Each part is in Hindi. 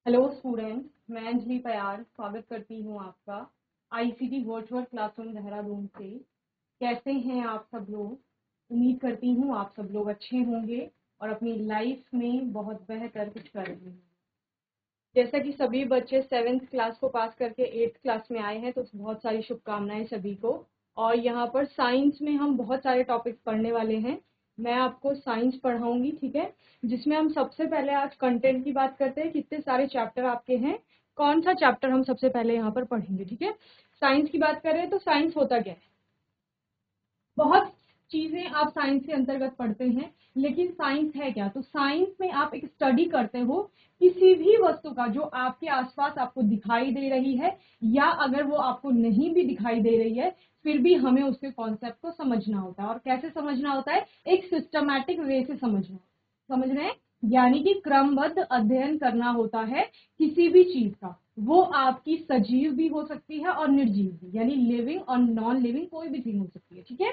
हेलो स्टूडेंट्स, मैं अंजलि पयार स्वागत करती हूँ आपका आईसीटी वर्चुअल क्लासरूम देहरादून से। कैसे हैं आप सब लोग? उम्मीद करती हूँ आप सब लोग अच्छे होंगे और अपनी लाइफ में बहुत बेहतर कुछ कर रहे हैं। जैसा कि सभी बच्चे 7th क्लास को पास करके 8th क्लास में आए हैं, तो बहुत सारी शुभकामनाएं सभी को। और यहाँ पर साइंस में हम बहुत सारे टॉपिक्स पढ़ने वाले हैं। मैं आपको साइंस पढ़ाऊंगी, ठीक है, जिसमें हम सबसे पहले आज कंटेंट की बात करते हैं। कितने सारे चैप्टर आपके हैं, कौन सा चैप्टर हम सबसे पहले यहाँ पर पढ़ेंगे, ठीक है। साइंस की बात करें तो साइंस होता क्या है? बहुत चीजें आप साइंस के अंतर्गत पढ़ते हैं, लेकिन साइंस है क्या? तो साइंस में आप एक स्टडी करते हो किसी भी वस्तु का जो आपके आसपास आपको दिखाई दे रही है, या अगर वो आपको नहीं भी दिखाई दे रही है फिर भी हमें उसके कॉन्सेप्ट को समझना होता है। और कैसे समझना होता है? एक सिस्टमैटिक वे से समझ रहे हैं, यानी कि क्रमबद्ध अध्ययन करना होता है किसी भी चीज का। वो आपकी सजीव भी हो सकती है और निर्जीव भी, यानी लिविंग और नॉन लिविंग कोई भी चीज हो सकती है, ठीक है।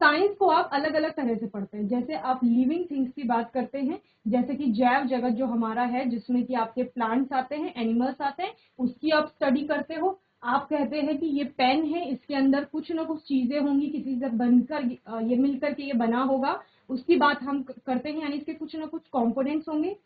साइंस को आप अलग अलग तरह से पढ़ते हैं। जैसे आप लिविंग थिंग्स की बात करते हैं, जैसे कि जैव जगत जो हमारा है, जिसमें कि आपके प्लांट्स आते हैं, एनिमल्स आते हैं, उसकी आप स्टडी करते हो। आप कहते हैं कि ये पेन है, इसके अंदर कुछ ना कुछ चीजें होंगी, किसी से बनकर ये मिलकर के ये बना होगा, उसकी बात हम करते हैं, यानी इसके कुछ ना कुछ कंपोनेंट्स होंगे।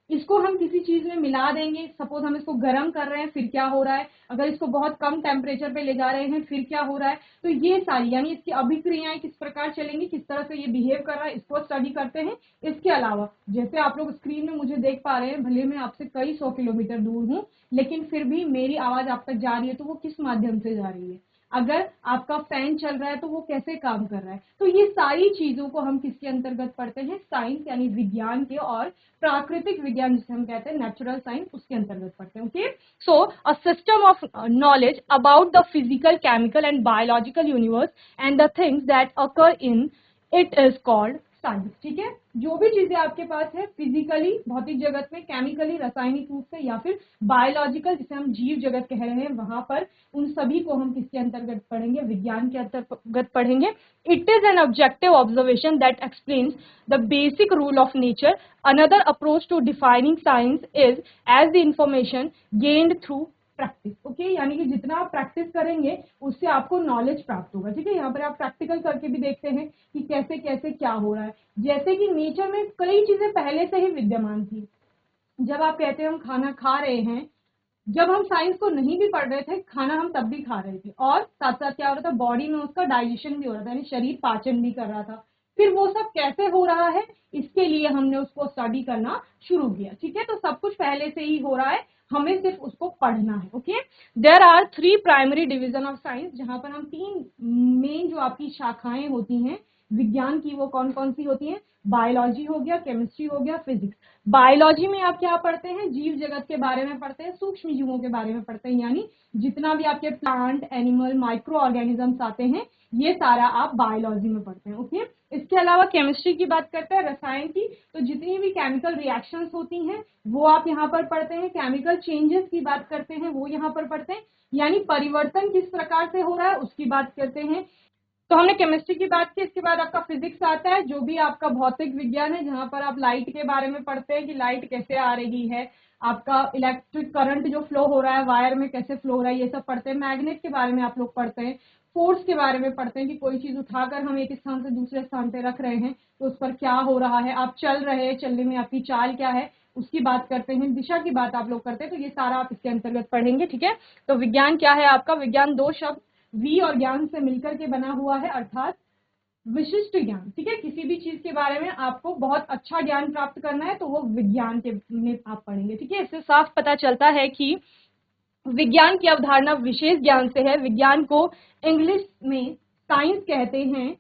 इसको हम किसी चीज में मिला देंगे, सपोज हम इसको गर्म कर रहे हैं फिर क्या हो रहा है, अगर इसको बहुत कम टेम्परेचर पे ले जा रहे हैं फिर क्या हो रहा है। तो ये सारी, यानी इसकी अभिक्रियाएं किस प्रकार चलेंगी, किस तरह से ये बिहेव कर रहा है, इसको स्टडी करते हैं। इसके अलावा जैसे आप लोग स्क्रीन में मुझे देख पा रहे हैं, भले मैं आपसे कई 100 किलोमीटर दूर हूँ, लेकिन फिर भी मेरी आवाज आप तक जा रही है, तो वो किस माध्यम से जा रही है? अगर आपका फैन चल रहा है तो वो कैसे काम कर रहा है? तो ये सारी चीजों को हम किसके अंतर्गत पढ़ते हैं? साइंस यानी विज्ञान के, और प्राकृतिक विज्ञान जिसे हम कहते हैं नेचुरल साइंस, उसके अंतर्गत पढ़ते हैं। Okay, so a system of knowledge about the physical, chemical and biological universe and the things that occur in it is called science, ठीक है। जो भी चीजें आपके पास है फिजिकली भौतिक जगत में, केमिकली रासायनिक रूप से, या फिर बायोलॉजिकल जिसे हम जीव जगत कह रहे हैं, वहां पर उन सभी को हम किसके अंतर्गत पढ़ेंगे? विज्ञान के अंतर्गत पढ़ेंगे। It is an objective observation that explains the basic rule of nature. Another approach to defining science is as the information gained through practice. Okay, यानी कि जितना आप प्रैक्टिस करेंगे उससे आपको नॉलेज प्राप्त होगा, ठीक है। यहाँ पर आप प्रैक्टिकल करके भी देखते हैं कि कैसे कैसे क्या हो रहा है। जैसे कि नेचर में कई चीजें पहले से ही विद्यमान थी। जब आप कहते हैं हम खाना खा रहे हैं, जब हम साइंस को नहीं भी पढ़ रहे थे, खाना हम तब भी खा रहे थे, और साथ साथ क्या हो रहा था, बॉडी में उसका डाइजेशन भी हो रहा था, यानी शरीर पाचन भी कर रहा था। फिर वो सब कैसे हो रहा है, इसके लिए हमने उसको स्टडी करना शुरू किया, ठीक है। तो सब कुछ पहले से ही हो रहा है, हमें सिर्फ उसको पढ़ना है। Okay, there are 3 primary division of science, जहां पर हम 3 मेन जो आपकी शाखाएं होती हैं विज्ञान की, वो कौन कौन सी होती हैं? बायोलॉजी हो गया, केमिस्ट्री हो गया, फिजिक्स। बायोलॉजी में आप क्या पढ़ते हैं? जीव जगत के बारे में पढ़ते हैं, सूक्ष्म जीवों के बारे में पढ़ते हैं, यानी जितना भी आपके प्लांट, एनिमल, माइक्रो ऑर्गेनिजम्स आते हैं, ये सारा आप बायोलॉजी में पढ़ते हैं। ओके, इसके अलावा केमिस्ट्री की बात करते हैं, रसायन की, तो जितनी भी केमिकल रिएक्शंस होती हैं वो आप यहाँ पर पढ़ते हैं। केमिकल चेंजेस की बात करते हैं, वो यहाँ पर पढ़ते हैं, यानी परिवर्तन किस प्रकार से हो रहा है उसकी बात करते हैं। तो हमने केमिस्ट्री की बात की। इसके बाद आपका फिजिक्स आता है, जो भी आपका भौतिक विज्ञान है, जहां पर आप लाइट के बारे में पढ़ते हैं कि लाइट कैसे आ रही है, आपका इलेक्ट्रिक करंट जो फ्लो हो रहा है वायर में कैसे फ्लो हो रहा है, ये सब पढ़ते हैं। मैग्नेट के बारे में आप लोग पढ़ते हैं, फोर्स के बारे में पढ़ते हैं कि कोई चीज उठाकर हम एक स्थान से दूसरे स्थान पे रख रहे हैं तो उस पर क्या हो रहा है, आप चल रहे हैं, चलने में आपकी चाल क्या है उसकी बात करते हैं, दिशा की बात आप लोग करते हैं। तो ये सारा आप इसके अंतर्गत पढ़ेंगे, ठीक है। तो विज्ञान क्या है आपका? विज्ञान 2 शब्द वी और ज्ञान से मिलकर के बना हुआ है, अर्थात विशिष्ट ज्ञान, ठीक है। किसी भी चीज के बारे में आपको बहुत अच्छा ज्ञान प्राप्त करना है तो वो विज्ञान के में आप पढ़ेंगे, ठीक है। इससे साफ पता चलता है कि विज्ञान की अवधारणा विशेष ज्ञान से है। विज्ञान को इंग्लिश में साइंस कहते हैं,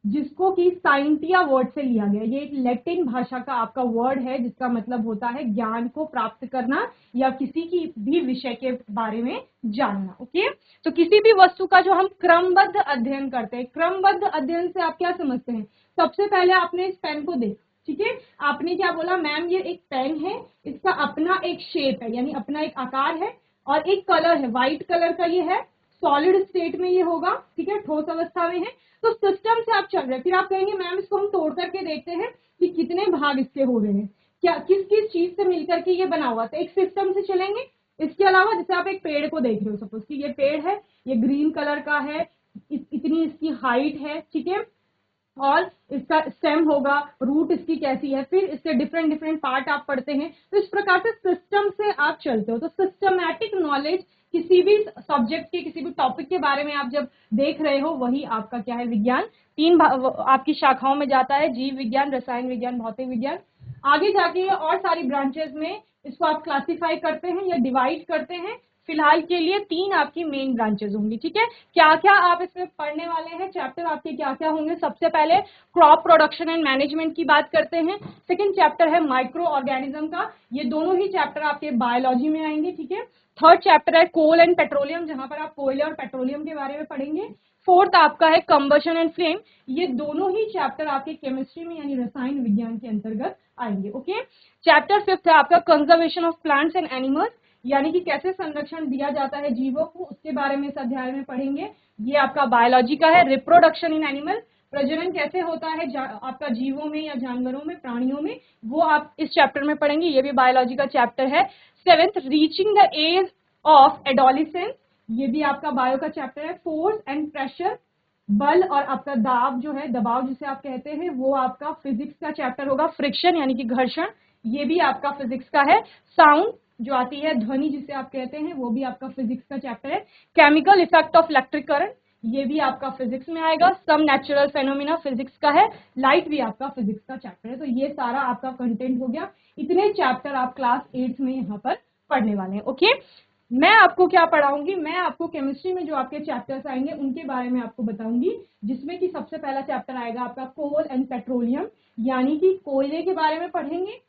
जिसको कि साइंटिया वर्ड से लिया गया। ये एक लैटिन भाषा का आपका वर्ड है, जिसका मतलब होता है ज्ञान को प्राप्त करना या किसी की भी विषय के बारे में जानना। ओके, तो किसी भी वस्तु का जो हम क्रमबद्ध अध्ययन करते हैं, क्रमबद्ध अध्ययन से आप क्या समझते हैं? सबसे पहले आपने इस पेन को देखा, ठीक है, आपने क्या बोला? मैम ये एक पेन है, इसका अपना एक शेप है, यानी अपना एक आकार है, और एक कलर है, व्हाइट कलर का ये है, सॉलिड स्टेट में ये होगा, ठीक है, ठोस अवस्था में है। तो सिस्टम से आप चल रहे हैं, फिर आप कहेंगे मैम इसको हम तोड़ करके देखते हैं कि कितने भाग इसके हो रहे हैं, क्या किस किस चीज से मिलकर के ये बना हुआ, तो एक सिस्टम से चलेंगे। इसके अलावा जैसे आप एक पेड़ को देख रहे हो, सपोज कि ये पेड़ है, ये ग्रीन कलर का है, इतनी इसकी हाइट है, ठीक है, और इसका स्टेम होगा, रूट इसकी कैसी है, फिर इसके डिफरेंट डिफरेंट पार्ट आप पढ़ते हैं। तो इस प्रकार से सिस्टम से आप चलते हो। तो सिस्टमैटिक नॉलेज किसी भी सब्जेक्ट के, किसी भी टॉपिक के बारे में आप जब देख रहे हो, वही आपका क्या है, विज्ञान। तीन आपकी शाखाओं में जाता है, जीव विज्ञान, रसायन विज्ञान, भौतिक विज्ञान। आगे जाके और सारी ब्रांचेस में इसको आप क्लासिफाई करते हैं या डिवाइड करते हैं। फिलहाल के लिए तीन आपकी मेन ब्रांचेस होंगी, ठीक है। क्या क्या आप इसमें पढ़ने वाले हैं, चैप्टर आपके क्या क्या होंगे। सबसे पहले क्रॉप प्रोडक्शन एंड मैनेजमेंट की बात करते हैं। सेकंड चैप्टर है माइक्रो ऑर्गेनिज्म का, ये दोनों ही चैप्टर आपके बायोलॉजी में आएंगे, ठीक है। थर्ड चैप्टर है कोल एंड पेट्रोलियम, जहां पर आप कोयले और पेट्रोलियम के बारे में पढ़ेंगे। फोर्थ आपका है कंबशन एंड फ्लेम, ये दोनों ही चैप्टर आपके केमिस्ट्री में यानी रसायन विज्ञान के अंतर्गत आएंगे, ओके। चैप्टर फिफ्थ है आपका conservation of plants and animals, यानी कि कैसे संरक्षण दिया जाता है जीवों को, उसके बारे में इस अध्याय में पढ़ेंगे। ये आपका बायोलॉजी का है। रिप्रोडक्शन इन एनिमल, प्रजनन कैसे होता है आपका जीवों में या जानवरों में, प्राणियों में, वो आप इस चैप्टर में पढ़ेंगे, ये भी बायोलॉजी का चैप्टर है। Seventh reaching the age of adolescence, ये भी आपका बायो का चैप्टर है। फोर्स एंड प्रेशर, बल और आपका दाब जो है, दबाव जिसे आप कहते हैं, वो आपका फिजिक्स का चैप्टर होगा। फ्रिक्शन यानी कि घर्षण, ये भी आपका फिजिक्स का है। साउंड जो आती है, ध्वनि जिसे आप कहते हैं, वो भी आपका फिजिक्स का चैप्टर है। Chemical effect of electric current, ये भी आपका फिजिक्स में आएगा। सम नेचुरल फेनोमेना फिजिक्स का है। लाइट भी आपका फिजिक्स का चैप्टर है। तो ये सारा आपका कंटेंट हो गया। इतने चैप्टर आप क्लास 8 में यहाँ पर पढ़ने वाले हैं, ओके। मैं आपको क्या पढ़ाऊंगी, मैं आपको केमिस्ट्री में जो आपके चैप्टर्स आएंगे उनके बारे में आपको बताऊंगी, जिसमें कि सबसे पहला चैप्टर आएगा आपका कोल एंड पेट्रोलियम, यानी कि कोयले के बारे में पढ़ेंगे,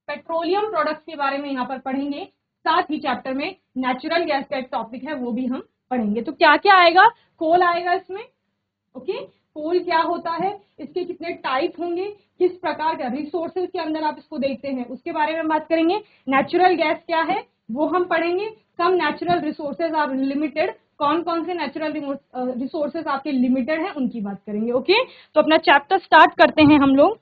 पेट्रोलियम प्रोडक्ट्स के बारे में यहाँ पर पढ़ेंगे। साथ ही चैप्टर में नेचुरल गैस का एक टॉपिक है, वो भी हम पढ़ेंगे। तो क्या क्या आएगा, कोल आएगा इसमें, ओके। कोल क्या होता है, इसके कितने टाइप होंगे, किस प्रकार का रिसोर्सेज के अंदर आप इसको देखते हैं, उसके बारे में बात करेंगे। नेचुरल गैस क्या है वो हम पढ़ेंगे। Some natural resources are limited, कौन कौन से नेचुरल रिसोर्सेज आपके लिमिटेड है उनकी बात करेंगे, ओके। तो अपना चैप्टर स्टार्ट करते हैं हम लोग।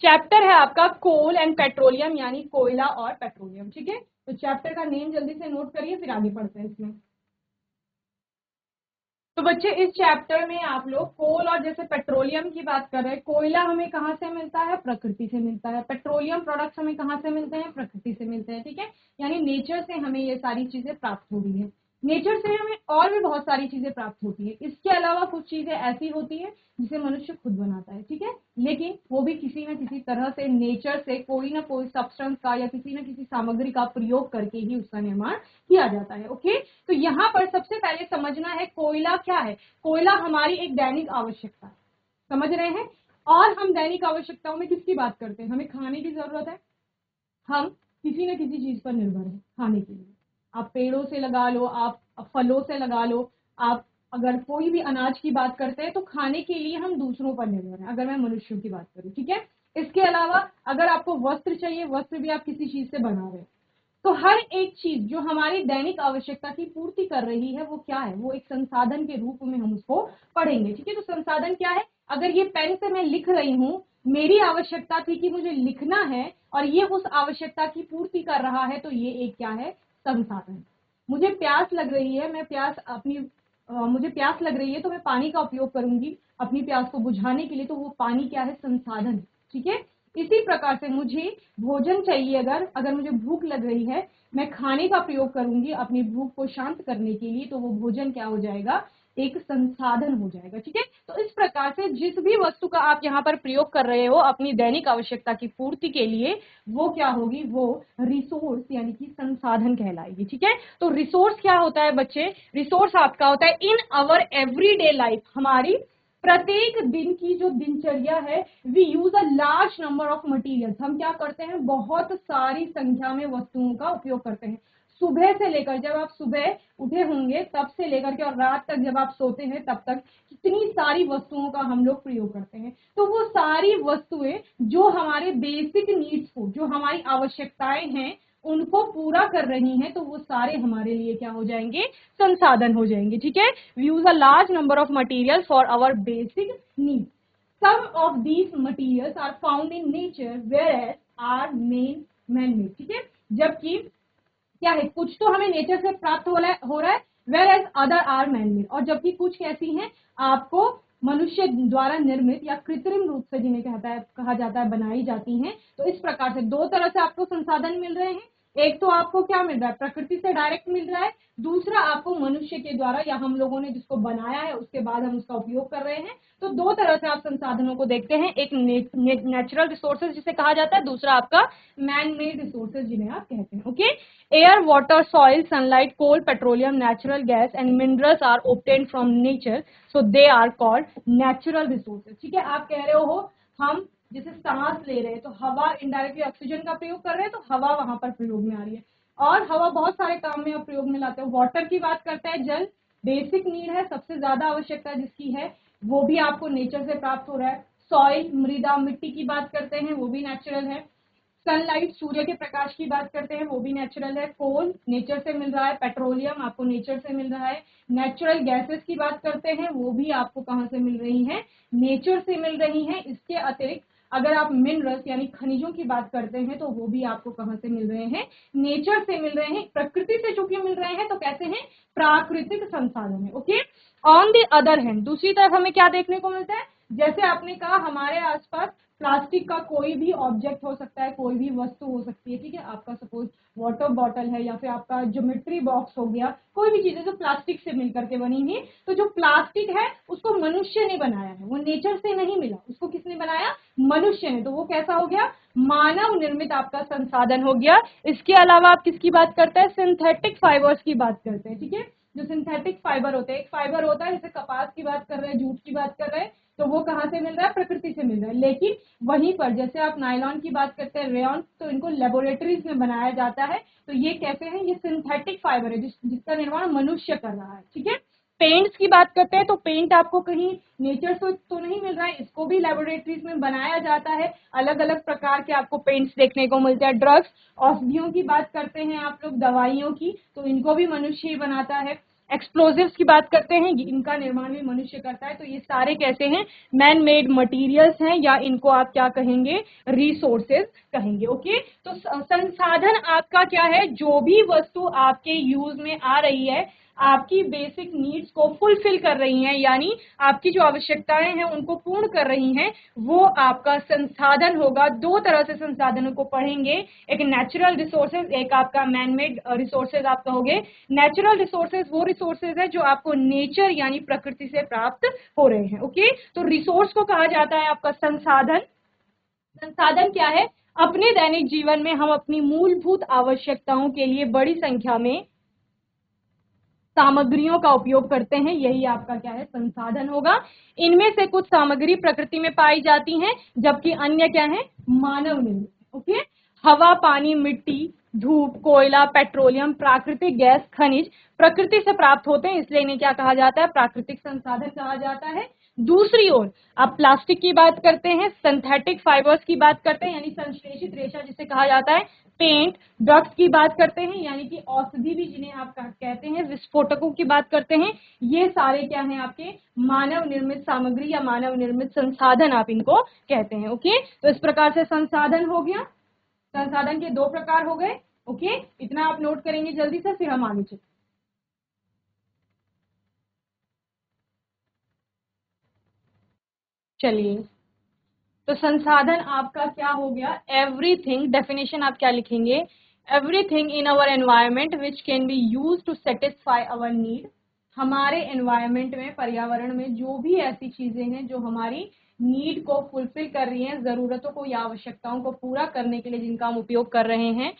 चैप्टर है आपका कोल एंड पेट्रोलियम, यानी कोयला और पेट्रोलियम, ठीक है। तो चैप्टर का नेम जल्दी से नोट करिए, फिर आगे बढ़ते हैं इसमें। तो बच्चे इस चैप्टर में आप लोग कोल और जैसे पेट्रोलियम की बात कर रहे हैं, कोयला हमें कहाँ से मिलता है, प्रकृति से मिलता है। पेट्रोलियम प्रोडक्ट्स हमें कहाँ से मिलते हैं, प्रकृति से मिलते हैं, ठीक है। यानी नेचर से हमें ये सारी चीजें प्राप्त हो रही है। नेचर से हमें और भी बहुत सारी चीजें प्राप्त होती है। इसके अलावा कुछ चीजें ऐसी होती है जिसे मनुष्य खुद बनाता है, ठीक है, लेकिन वो भी किसी न किसी तरह से नेचर से कोई ना कोई सब्सटेंस का या किसी न किसी सामग्री का प्रयोग करके ही उसका निर्माण किया जाता है, ओके। तो यहाँ पर सबसे पहले समझना है कोयला क्या है। कोयला हमारी एक दैनिक आवश्यकता है, समझ रहे हैं। और हम दैनिक आवश्यकताओं में किसकी बात करते हैं, हमें खाने की जरूरत है, हम किसी न किसी चीज पर निर्भर है खाने के लिए। आप पेड़ों से लगा लो, आप फलों से लगा लो, आप अगर कोई भी अनाज की बात करते हैं तो खाने के लिए हम दूसरों पर निर्भर हैं, अगर मैं मनुष्यों की बात करूं, ठीक है। इसके अलावा अगर आपको वस्त्र चाहिए, वस्त्र भी आप किसी चीज से बना रहे हैं। तो हर एक चीज जो हमारी दैनिक आवश्यकता की पूर्ति कर रही है वो क्या है, वो एक संसाधन के रूप में हम उसको पढ़ेंगे, ठीक है। तो संसाधन क्या है, अगर ये पेन से मैं लिख रही हूँ, मेरी आवश्यकता थी कि मुझे लिखना है और ये उस आवश्यकता की पूर्ति कर रहा है, तो ये एक क्या है, संसाधन। मुझे प्यास लग रही है, मैं प्यास अपनी मुझे प्यास लग रही है तो मैं पानी का उपयोग करूंगी अपनी प्यास को बुझाने के लिए, तो वो पानी क्या है, संसाधन, ठीक है। इसी प्रकार से मुझे भोजन चाहिए, अगर अगर मुझे भूख लग रही है, मैं खाने का प्रयोग करूंगी अपनी भूख को शांत करने के लिए, तो वो भोजन क्या हो जाएगा, एक संसाधन हो जाएगा, ठीक है। तो इस प्रकार से जिस भी वस्तु का आप यहाँ पर प्रयोग कर रहे हो अपनी दैनिक आवश्यकता की पूर्ति के लिए, वो क्या होगी, वो रिसोर्स यानी कि संसाधन कहलाएगी, ठीक है। तो रिसोर्स क्या होता है बच्चे, रिसोर्स आपका होता है इन अवर एवरीडे लाइफ, हमारी प्रत्येक दिन की जो दिनचर्या है, we use a large number of materials, हम क्या करते हैं, बहुत सारी संख्या में वस्तुओं का उपयोग करते हैं। सुबह से लेकर, जब आप सुबह उठे होंगे तब से लेकर के और रात तक जब आप सोते हैं तब तक कितनी सारी वस्तुओं का हम लोग प्रयोग करते हैं। तो वो सारी वस्तुएं जो हमारे बेसिक नीड्स को, जो हमारी आवश्यकताएं हैं, उनको पूरा कर रही हैं, तो वो सारे हमारे लिए क्या हो जाएंगे, संसाधन हो जाएंगे। ठीक है, we use a large number of material for our basic need. Some of these materials are found in nature whereas are man made. ठीक है, जबकि क्या है, कुछ तो हमें नेचर से प्राप्त हो रहा है, whereas other are man made, और जबकि कुछ कैसी हैं, आपको मनुष्य द्वारा निर्मित या कृत्रिम रूप से जिन्हें कहा जाता है बनाई जाती हैं। तो इस प्रकार से दो तरह से आपको संसाधन मिल रहे हैं। एक तो आपको क्या मिल रहा है, प्रकृति से डायरेक्ट मिल रहा है, दूसरा आपको मनुष्य के द्वारा या हम लोगों ने जिसको बनाया है उसके बाद हम उसका उपयोग कर रहे हैं। तो दो तरह से आप संसाधनों को देखते हैं, एक नेचुरल रिसोर्सेज जिसे कहा जाता है, दूसरा आपका मैन मेड रिसोर्सेज जिन्हें आप कहते हैं। Okay, air, water, soil, sunlight, coal, petroleum, natural gas and minerals are obtained from nature, so they are called natural resources. ठीक है, आप कह रहे हो हम जैसे सांस ले रहे हैं तो हवा, इनडायरेक्टली ऑक्सीजन का प्रयोग कर रहे हैं, तो हवा वहां पर प्रयोग में आ रही है, और हवा बहुत सारे काम में आप प्रयोग में लाते हो। वाटर की बात करते हैं, जल बेसिक नीड है, सबसे ज्यादा आवश्यकता जिसकी है, वो भी आपको नेचर से प्राप्त हो रहा है। सॉइल, मृदा, मिट्टी की बात करते हैं, वो भी नेचुरल है। सनलाइट, सूर्य के प्रकाश की बात करते हैं, वो भी नेचुरल है। कोल नेचर से मिल रहा है, पेट्रोलियम आपको नेचर से मिल रहा है। नेचुरल गैसेस की बात करते हैं, वो भी आपको कहाँ से मिल रही हैं, नेचर से मिल रही हैं। इसके अतिरिक्त अगर आप मिनरल्स यानी खनिजों की बात करते हैं, तो वो भी आपको कहाँ से मिल रहे हैं, नेचर से मिल रहे हैं। प्रकृति से चूंकि मिल रहे हैं तो कैसे हैं, प्राकृतिक संसाधन है। Okay, on the other hand, दूसरी तरफ हमें क्या देखने को मिलता है, जैसे आपने कहा हमारे आसपास प्लास्टिक का कोई भी ऑब्जेक्ट हो सकता है, कोई भी वस्तु हो सकती है। ठीक है, आपका सपोज वाटर बॉटल है या फिर आपका ज्योमेट्री बॉक्स हो गया, कोई भी चीज है जो प्लास्टिक से मिलकर के बनी हुई। तो जो प्लास्टिक है उसको मनुष्य ने बनाया है, वो नेचर से नहीं मिला, उसको किसने बनाया, मनुष्य ने। तो वो कैसा हो गया, मानव निर्मित आपका संसाधन हो गया। इसके अलावा आप किसकी बात करते हैं, सिंथेटिक फाइबर्स की बात करते हैं। ठीक है, जो सिंथेटिक फाइबर होते हैं, एक फाइबर होता है जैसे कपास की बात कर रहे हैं, जूट की बात कर रहे हैं, तो वो कहाँ से मिल रहा है, प्रकृति से मिल रहा है। लेकिन वहीं पर जैसे आप नायलॉन की बात करते हैं, रेयन, तो इनको लेबोरेटरीज में बनाया जाता है। तो ये कैसे हैं, ये सिंथेटिक फाइबर है जिसका निर्माण मनुष्य कर रहा है। ठीक है, पेंट्स की बात करते हैं, तो पेंट आपको कहीं नेचर से तो नहीं मिल रहा है, इसको भी लेबोरेटरीज में बनाया जाता है। अलग अलग प्रकार के आपको पेंट्स देखने को मिलते हैं। ड्रग्स, औषधियों की बात करते हैं आप लोग, दवाइयों की, तो इनको भी मनुष्य ही बनाता है। एक्सप्लोजिव्स की बात करते हैं, इनका निर्माण भी मनुष्य करता है। तो ये सारे कैसे हैं, मैन मेड मटेरियल्स हैं, या इनको आप क्या कहेंगे, रिसोर्सेज कहेंगे। ओके, तो संसाधन आपका क्या है, जो भी वस्तु आपके यूज में आ रही है, आपकी बेसिक नीड्स को फुलफिल कर रही हैं, यानी आपकी जो आवश्यकताएं हैं उनको पूर्ण कर रही हैं, वो आपका संसाधन होगा। दो तरह से संसाधनों को पढ़ेंगे, एक नेचुरल रिसोर्सेज, एक आपका मैन मेड रिसोर्सेज आप कहोगे। नेचुरल रिसोर्सेज वो रिसोर्सेज है जो आपको नेचर यानी प्रकृति से प्राप्त हो रहे हैं। ओके, तो रिसोर्स को कहा जाता है आपका संसाधन। संसाधन क्या है, अपने दैनिक जीवन में हम अपनी मूलभूत आवश्यकताओं के लिए बड़ी संख्या में सामग्रियों का उपयोग करते हैं, यही आपका क्या है, संसाधन होगा। इनमें से कुछ सामग्री प्रकृति में पाई जाती हैं, जबकि अन्य क्या है, मानव निर्मित। ओके, हवा, पानी, मिट्टी, धूप, कोयला, पेट्रोलियम, प्राकृतिक गैस, खनिज प्रकृति से प्राप्त होते हैं, इसलिए इन्हें क्या कहा जाता है, प्राकृतिक संसाधन कहा जाता है। दूसरी ओर आप प्लास्टिक की बात करते हैं, सिंथेटिक फाइबर्स की बात करते हैं, यानी संश्लेषित रेशा जिसे कहा जाता है, पेंट, ड्रग्स की बात करते हैं, यानी कि औषधि भी जिन्हें आप कहते हैं, विस्फोटकों की बात करते हैं। ये सारे क्या हैं, आपके मानव निर्मित सामग्री या मानव निर्मित संसाधन आप इनको कहते हैं। ओके, तो इस प्रकार से संसाधन हो गया, संसाधन के दो प्रकार हो गए। ओके, इतना आप नोट करेंगे जल्दी से, फिर हम आगे चलते। चलिए, तो संसाधन आपका क्या हो गया, एवरीथिंग। डेफिनेशन आप क्या लिखेंगे, everything in our environment which can be use to satisfy our need. हमारे एनवायरमेंट में, पर्यावरण में जो भी ऐसी चीजें हैं जो हमारी नीड को फुलफिल कर रही हैं, जरूरतों को या आवश्यकताओं को पूरा करने के लिए जिनका हम उपयोग कर रहे हैं,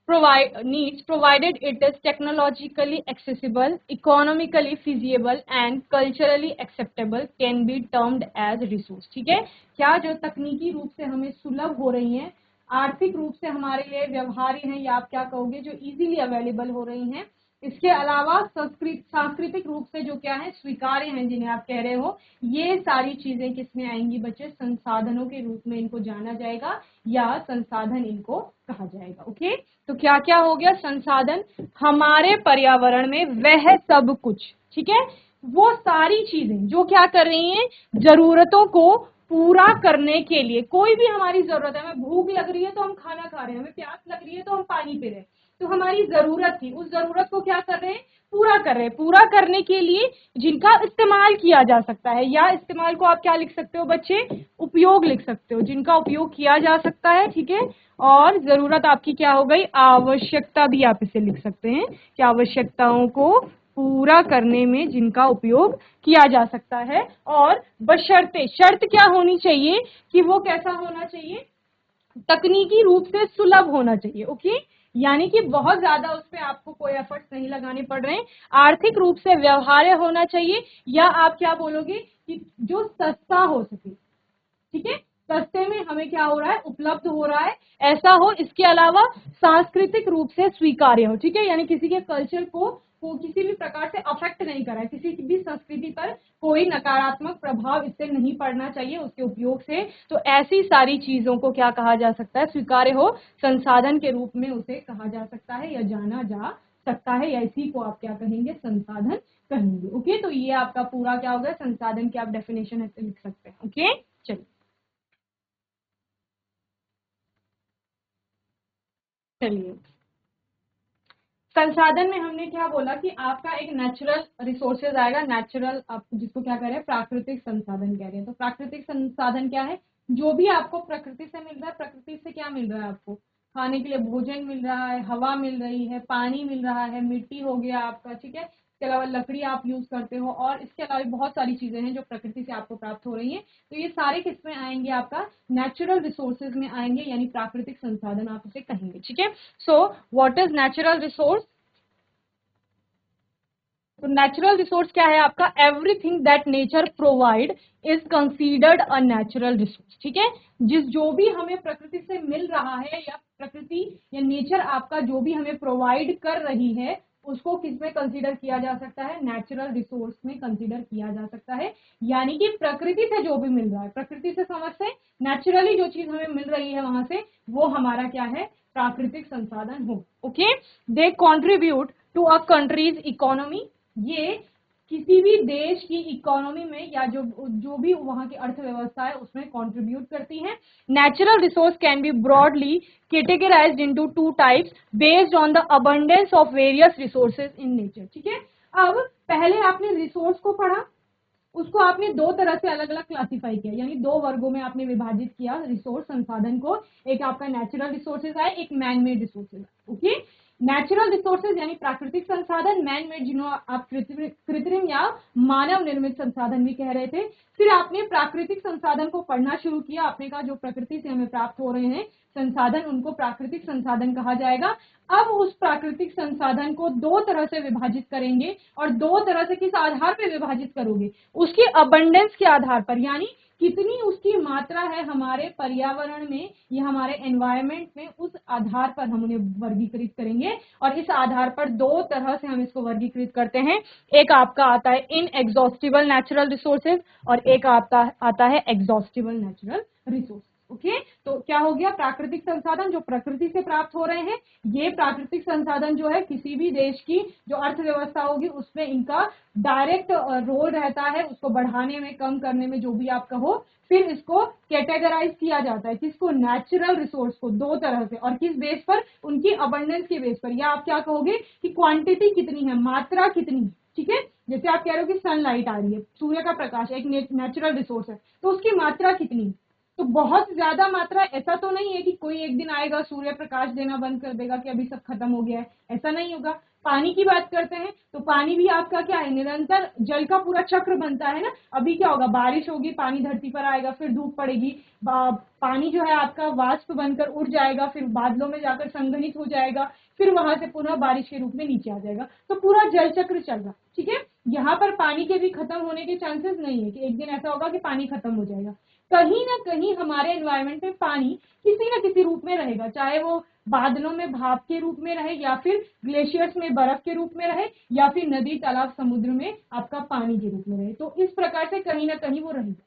needs, provided it is technologically accessible, economically feasible and culturally acceptable, can be termed as resource। ठीक है, क्या जो तकनीकी रूप से हमें सुलभ हो रही हैं, आर्थिक रूप से हमारे लिए व्यवहार्य हैं, या आप क्या कहोगे जो इजीली अवेलेबल हो रही हैं, इसके अलावा सांस्कृतिक रूप से जो क्या है स्वीकार्य हैं, जिन्हें आप कह रहे हो, ये सारी चीजें किसमें आएंगी बच्चे, संसाधनों के रूप में इनको जाना जाएगा या संसाधन इनको कहा जाएगा। ओके, तो क्या क्या हो गया, संसाधन हमारे पर्यावरण में वह सब कुछ, ठीक है, वो सारी चीजें जो क्या कर रही हैं, जरूरतों को पूरा करने के लिए, कोई भी हमारी जरूरत है, हमें भूख लग रही है तो हम खाना खा रहे हैं, हमें प्यास लग रही है तो हम पानी पी रहे हैं, तो हमारी जरूरत थी, उस जरूरत को क्या कर रहे हैं, पूरा कर रहे हैं, पूरा करने के लिए जिनका इस्तेमाल किया जा सकता है, या इस्तेमाल को आप क्या लिख सकते हो बच्चे, उपयोग लिख सकते हो, जिनका उपयोग किया जा सकता है, ठीक है। और जरूरत आपकी क्या हो गई, आवश्यकता भी आप इसे लिख सकते हैं कि आवश्यकताओं को पूरा करने में जिनका उपयोग किया जा सकता है। और बशर्ते, शर्त क्या होनी चाहिए कि वो कैसा होना चाहिए, तकनीकी रूप से सुलभ होना चाहिए। ओके, यानी कि बहुत ज्यादा उस पर आपको कोई एफर्ट्स नहीं लगाने पड़ रहे हैं, आर्थिक रूप से व्यवहार्य होना चाहिए, या आप क्या बोलोगे कि जो सस्ता हो सके, ठीक है, सस्ते में हमें क्या हो रहा है, उपलब्ध हो रहा है, ऐसा हो। इसके अलावा सांस्कृतिक रूप से स्वीकार्य हो, ठीक है, यानी किसी के कल्चर को किसी भी प्रकार से अफेक्ट नहीं कर रहा है, किसी भी संस्कृति पर कोई नकारात्मक प्रभाव इससे नहीं पड़ना चाहिए उसके उपयोग से। तो ऐसी सारी चीजों को क्या कहा जा सकता है, स्वीकार्य हो, संसाधन के रूप में उसे कहा जा सकता है या जाना जा सकता है, या इसी को आप क्या कहेंगे, संसाधन कहेंगे। ओके, तो ये आपका पूरा क्या होगा, संसाधन की आप डेफिनेशन ऐसे लिख सकते हैं। ओके, चलिए चलिए, संसाधन में हमने क्या बोला कि आपका एक नेचुरल रिसोर्सेज आएगा, नेचुरल आप जिसको क्या कह रहे हैं, प्राकृतिक संसाधन कह रहे हैं। तो प्राकृतिक संसाधन क्या है, जो भी आपको प्रकृति से मिल रहा है, प्रकृति से क्या मिल रहा है, आपको खाने के लिए भोजन मिल रहा है, हवा मिल रही है, पानी मिल रहा है, मिट्टी हो गया आपका, ठीक है, इसके अलावा लकड़ी आप यूज करते हो, और इसके अलावा बहुत सारी चीजें हैं जो प्रकृति से आपको प्राप्त हो रही हैं। तो ये सारे किस में आएंगे, आपका नेचुरल रिसोर्सेज में आएंगे, यानी प्राकृतिक संसाधन आप उसे कहेंगे, ठीक है। So what is natural resource, तो नेचुरल रिसोर्स क्या है आपका, everything that nature provide is considered a natural resource, ठीक है, जो भी हमें प्रकृति से मिल रहा है, या प्रकृति या नेचर आपका जो भी हमें प्रोवाइड कर रही है, उसको किस में कंसीडर किया जा सकता है, नेचुरल रिसोर्स में कंसीडर किया जा सकता है। यानी कि प्रकृति से जो भी मिल रहा है, प्रकृति से समझते नेचुरली जो चीज हमें मिल रही है वहां से, वो हमारा क्या है, प्राकृतिक संसाधन हो। Okay, they contribute to a country's economy, ये किसी भी देश की इकोनॉमी में या जो जो भी वहां की अर्थव्यवस्था है उसमें कंट्रीब्यूट करती हैं। Natural resource can be broadly categorised into two types based on the abundance of various resources in nature, ठीक है। अब पहले आपने रिसोर्स को पढ़ा, उसको आपने दो तरह से अलग अलग क्लासिफाई किया, यानी दो वर्गों में आपने विभाजित किया रिसोर्स संसाधन को, एक आपका नेचुरल रिसोर्सेज है, एक मैन मेड रिसोर्सेज है। ओके, नेचुरल रिसोर्सेज यानी प्राकृतिक संसाधन, मैन मेड जिन्हों आप कृत्रिम या मानव निर्मित संसाधन भी कह रहे थे। फिर आपने प्राकृतिक संसाधन को पढ़ना शुरू किया, आपने कहा जो प्रकृति से हमें प्राप्त हो रहे हैं संसाधन, उनको प्राकृतिक संसाधन कहा जाएगा। अब उस प्राकृतिक संसाधन को दो तरह से विभाजित करेंगे, और दो तरह से किस आधार पर विभाजित करोगे, उसकी अबंडेंस के आधार पर, यानी कितनी उसकी मात्रा है हमारे पर्यावरण में या हमारे एनवायरमेंट में, उस आधार पर हम उन्हें वर्गीकृत करेंगे। और इस आधार पर दो तरह से हम इसको वर्गीकृत करते हैं, एक आपका आता है इन एग्जॉस्टिबल नेचुरल रिसोर्सेज, और एक आता है एग्जॉस्टिबल नेचुरल रिसोर्स। ओके, तो क्या हो गया, प्राकृतिक संसाधन जो प्रकृति से प्राप्त हो रहे हैं, ये प्राकृतिक संसाधन जो है किसी भी देश की जो अर्थव्यवस्था होगी उसमें इनका डायरेक्ट रोल रहता है, उसको बढ़ाने में, कम करने में, जो भी आप कहो। फिर इसको कैटेगराइज किया जाता है, किसको, नेचुरल रिसोर्स को, दो तरह से, और किस बेस पर, उनकी अबंडेंस के बेस पर, या आप क्या कहोगे कि क्वांटिटी कितनी है, मात्रा कितनी है, ठीक है। जैसे आप कह रहे हो कि सनलाइट आ रही है, सूर्य का प्रकाश एक नेचुरल रिसोर्स है, तो उसकी मात्रा कितनी है, तो बहुत ज्यादा मात्रा, ऐसा तो नहीं है कि कोई एक दिन आएगा सूर्य प्रकाश देना बंद कर देगा कि अभी सब खत्म हो गया है, ऐसा नहीं होगा। पानी की बात करते हैं तो पानी भी आपका क्या है, निरंतर जल का पूरा चक्र बनता है ना। अभी क्या होगा, बारिश होगी, पानी धरती पर आएगा, फिर धूप पड़ेगी, पानी जो है आपका वाष्प बनकर उड़ जाएगा, फिर बादलों में जाकर संघनित हो जाएगा, फिर वहां से पुनः बारिश के रूप में नीचे आ जाएगा, तो पूरा जल चक्र चल रहा, ठीक है। यहाँ पर पानी के भी खत्म होने के चांसेस नहीं है कि एक दिन ऐसा होगा कि पानी खत्म हो जाएगा। कहीं ना कहीं हमारे एनवायरनमेंट में पानी किसी न किसी रूप में रहेगा, चाहे वो बादलों में भाप के रूप में रहे, या फिर ग्लेशियर्स में बर्फ के रूप में रहे, या फिर नदी तालाब समुद्र में आपका पानी के रूप में रहे। तो इस प्रकार से कहीं ना कहीं वो रहेगा।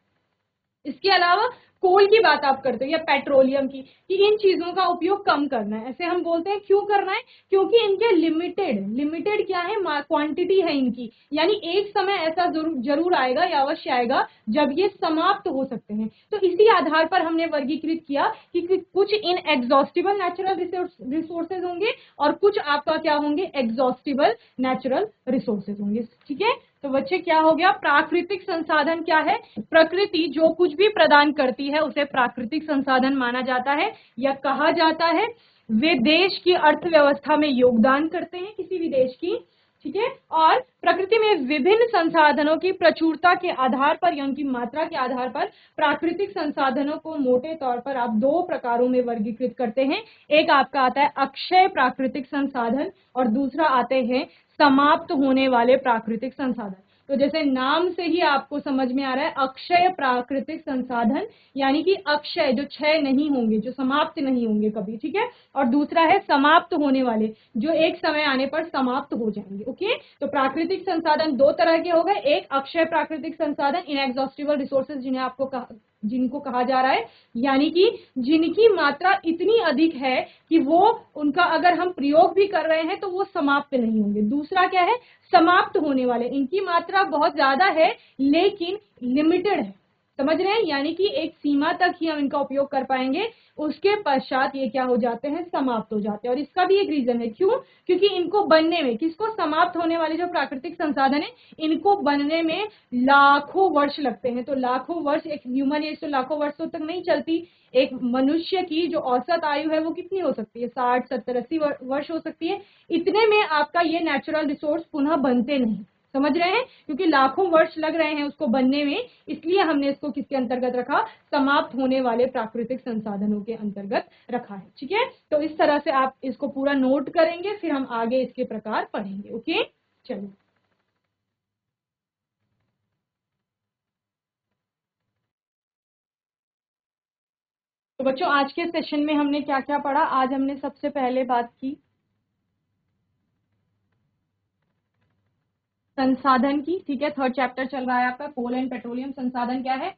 इसके अलावा कोल की बात आप करते हो या पेट्रोलियम की, कि इन चीजों का उपयोग कम करना है, ऐसे हम बोलते हैं। क्यों करना है? क्योंकि इनके लिमिटेड क्या है, क्वांटिटी है इनकी, यानी एक समय ऐसा जरूर आएगा या अवश्य आएगा जब ये समाप्त हो सकते हैं। तो इसी आधार पर हमने वर्गीकृत किया कि कुछ इन एग्जॉस्टिबल नेचुरल रिसोर्सेज होंगे और कुछ आपका क्या होंगे, एग्जॉस्टिबल नेचुरल रिसोर्सेज होंगे। ठीक है, तो बच्चे क्या हो गया, प्राकृतिक संसाधन क्या है, प्रकृति जो कुछ भी प्रदान करती है उसे प्राकृतिक संसाधन माना जाता है या कहा जाता है। वे देश की अर्थव्यवस्था में योगदान करते हैं, किसी भी देश की। ठीक है, और प्रकृति में विभिन्न संसाधनों की प्रचुरता के आधार पर या उनकी मात्रा के आधार पर प्राकृतिक संसाधनों को मोटे तौर पर आप दो प्रकारों में वर्गीकृत करते हैं। एक आपका आता है अक्षय प्राकृतिक संसाधन और दूसरा आते हैं समाप्त होने वाले प्राकृतिक संसाधन। तो जैसे नाम से ही आपको समझ में आ रहा है, अक्षय प्राकृतिक संसाधन यानी कि अक्षय, जो क्षय नहीं होंगे, जो समाप्त नहीं होंगे कभी। ठीक है, और दूसरा है समाप्त होने वाले, जो एक समय आने पर समाप्त हो जाएंगे। ओके, तो प्राकृतिक संसाधन दो तरह के हो गए, एक अक्षय प्राकृतिक संसाधन, इनएग्जॉस्टिबल रिसोर्सेज जिनको कहा जा रहा है, यानी कि जिनकी मात्रा इतनी अधिक है कि वो उनका अगर हम प्रयोग भी कर रहे हैं तो वो समाप्त नहीं होंगे। दूसरा क्या है, समाप्त होने वाले, इनकी मात्रा बहुत ज्यादा है लेकिन लिमिटेड है, समझ रहे हैं, यानी कि एक सीमा तक ही हम इनका उपयोग कर पाएंगे, उसके पश्चात ये क्या हो जाते हैं, समाप्त हो जाते हैं। और इसका भी एक रीजन है, क्यों, क्योंकि इनको बनने में, किसको, समाप्त होने वाले जो प्राकृतिक संसाधन है, इनको बनने में लाखों वर्ष लगते हैं। तो लाखों वर्ष, एक ह्यूमन एज तो लाखों वर्षों तक नहीं चलती, एक मनुष्य की जो औसत आयु है वो कितनी हो सकती है, 60 70 80 वर्ष हो सकती है। इतने में आपका ये नेचुरल रिसोर्स पुनः बनते नहीं, समझ रहे हैं, क्योंकि लाखों वर्ष लग रहे हैं उसको बनने में, इसलिए हमने इसको किसके अंतर्गत रखा, समाप्त होने वाले प्राकृतिक संसाधनों के अंतर्गत रखा है। ठीक है, तो इस तरह से आप इसको पूरा नोट करेंगे, फिर हम आगे इसके प्रकार पढ़ेंगे। ओके, चलिए। तो बच्चों आज के सेशन में हमने क्या क्या पढ़ा, आज हमने सबसे पहले बात की संसाधन की। ठीक है, थर्ड चैप्टर चल रहा है आपका, कोल एंड पेट्रोलियम। संसाधन क्या है,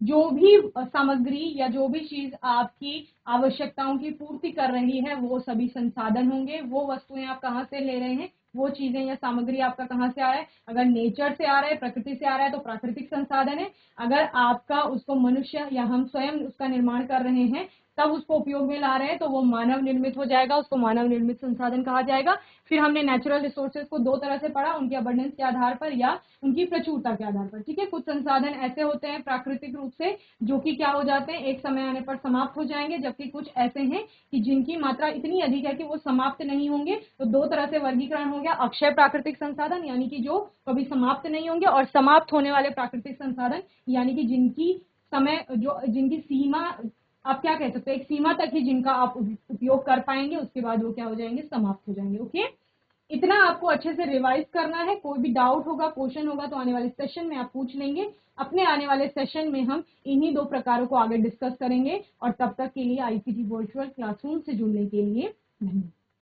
जो भी सामग्री या जो भी चीज आपकी आवश्यकताओं की पूर्ति कर रही है वो सभी संसाधन होंगे। वो वस्तुएं आप कहाँ से ले रहे हैं, वो चीजें या सामग्री आपका कहाँ से आ रहा है, अगर नेचर से आ रहा है, प्रकृति से आ रहा है तो प्राकृतिक संसाधन है। अगर आपका उसको मनुष्य या हम स्वयं उसका निर्माण कर रहे हैं तब उसको उपयोग में ला रहे हैं तो वो मानव निर्मित हो जाएगा, उसको मानव निर्मित संसाधन कहा जाएगा। फिर हमने नेचुरल रिसोर्सेज को दो तरह से पढ़ा, उनके अबंडेंस के आधार पर या उनकी प्रचुरता के आधार पर। ठीक है, कुछ संसाधन ऐसे होते हैं प्राकृतिक रूप से जो कि क्या हो जाते हैं, एक समय आने पर समाप्त हो जाएंगे, जबकि कुछ ऐसे हैं कि जिनकी मात्रा इतनी अधिक है कि वो समाप्त नहीं होंगे। तो दो तरह से वर्गीकरण हो गया, अक्षय प्राकृतिक संसाधन यानी कि जो कभी समाप्त नहीं होंगे, और समाप्त होने वाले प्राकृतिक संसाधन यानी कि जिनकी समय, जो जिनकी सीमा, आप क्या कह सकते हैं, एक सीमा तक ही जिनका आप उपयोग कर पाएंगे, उसके बाद वो क्या हो जाएंगे, समाप्त हो जाएंगे। ओके, इतना आपको अच्छे से रिवाइज करना है। कोई भी डाउट होगा, क्वेश्चन होगा तो आने वाले सेशन में आप पूछ लेंगे। अपने आने वाले सेशन में हम इन्हीं दो प्रकारों को आगे डिस्कस करेंगे। और तब तक के लिए आईसीटी वर्चुअल क्लासरूम से जुड़ने के लिए धन्यवाद।